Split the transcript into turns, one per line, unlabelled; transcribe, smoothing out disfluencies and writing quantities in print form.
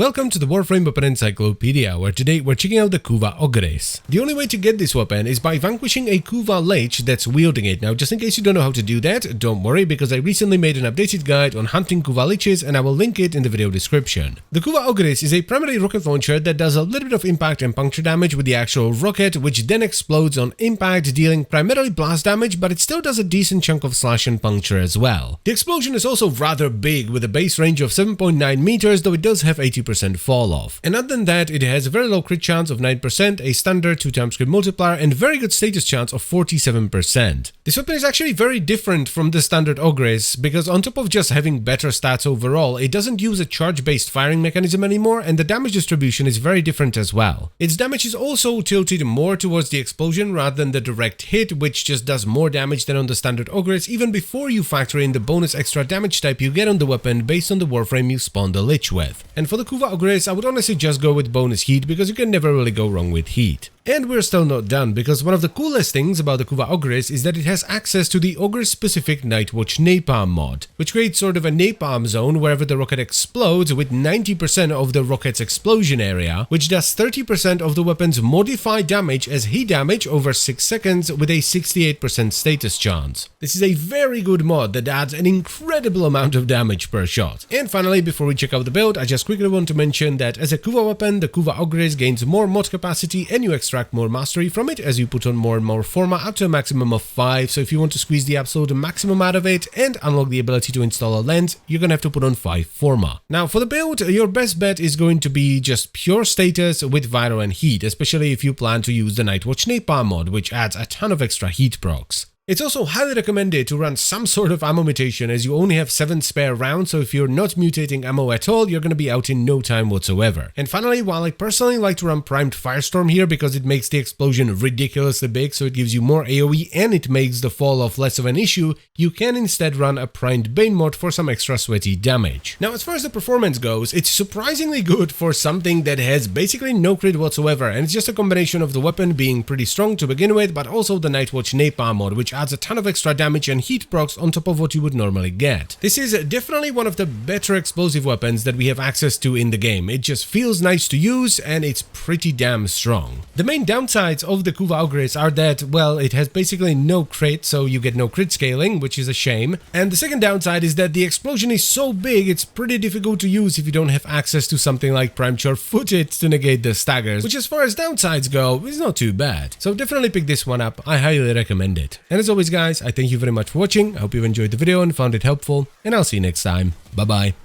Welcome to the Warframe weapon Encyclopedia, where today we're checking out the Kuva Ogris. The only way to get this weapon is by vanquishing a Kuva Lich that's wielding it. Now, just in case you don't know how to do that, don't worry, because I recently made an updated guide on hunting Kuva Liches and I will link it in the video description. The Kuva Ogris is a primary rocket launcher that does a little bit of impact and puncture damage with the actual rocket, which then explodes on impact, dealing primarily blast damage, but it still does a decent chunk of slash and puncture as well. The explosion is also rather big, with a base range of 7.9 meters, though it does have 80% fall off. And other than that, it has a very low crit chance of 9%, a standard 2x crit multiplier, and very good status chance of 47%. This weapon is actually very different from the standard Ogris, because on top of just having better stats overall, it doesn't use a charge-based firing mechanism anymore, and the damage distribution is very different as well. Its damage is also tilted more towards the explosion rather than the direct hit, which just does more damage than on the standard Ogris, even before you factor in the bonus extra damage type you get on the weapon based on the Warframe you spawn the Lich with. And for the Kuva Ogris, I would honestly just go with bonus heat, because you can never really go wrong with heat. And we're still not done, because one of the coolest things about the Kuva Ogris is that it has access to the Ogris-specific Nightwatch Napalm mod, which creates sort of a napalm zone wherever the rocket explodes, with 90% of the rocket's explosion area, which does 30% of the weapon's modified damage as heat damage over 6 seconds with a 68% status chance. This is a very good mod that adds an incredible amount of damage per shot. And finally, before we check out the build, I just quickly want to mention that as a Kuva weapon, the Kuva Ogris gains more mod capacity and you extract more mastery from it as you put on more and more forma up to a maximum of 5, so if you want to squeeze the absolute maximum out of it and unlock the ability to install a lens, you're gonna have to put on 5 forma. Now for the build, your best bet is going to be just pure status with Viral and Heat, especially if you plan to use the Nightwatch Napalm mod, which adds a ton of extra heat procs. It's also highly recommended to run some sort of ammo mutation, as you only have 7 spare rounds, so if you're not mutating ammo at all, you're gonna be out in no time whatsoever. And finally, while I personally like to run Primed Firestorm here because it makes the explosion ridiculously big, so it gives you more AoE and it makes the fall off less of an issue, you can instead run a Primed Bane mod for some extra sweaty damage. Now, as far as the performance goes, it's surprisingly good for something that has basically no crit whatsoever, and it's just a combination of the weapon being pretty strong to begin with, but also the Nightwatch Napalm mod, which adds a ton of extra damage and heat procs on top of what you would normally get. This is definitely one of the better explosive weapons that we have access to in the game. It just feels nice to use and it's pretty damn strong. The main downsides of the Kuva Ogris are that, well, it has basically no crit, so you get no crit scaling, which is a shame. And the second downside is that the explosion is so big, it's pretty difficult to use if you don't have access to something like Primed Sure-Footed to negate the staggers, which as far as downsides go, is not too bad. So definitely pick this one up, I highly recommend it. And as always guys, I thank you very much for watching, I hope you've enjoyed the video and found it helpful, and I'll see you next time. Bye bye.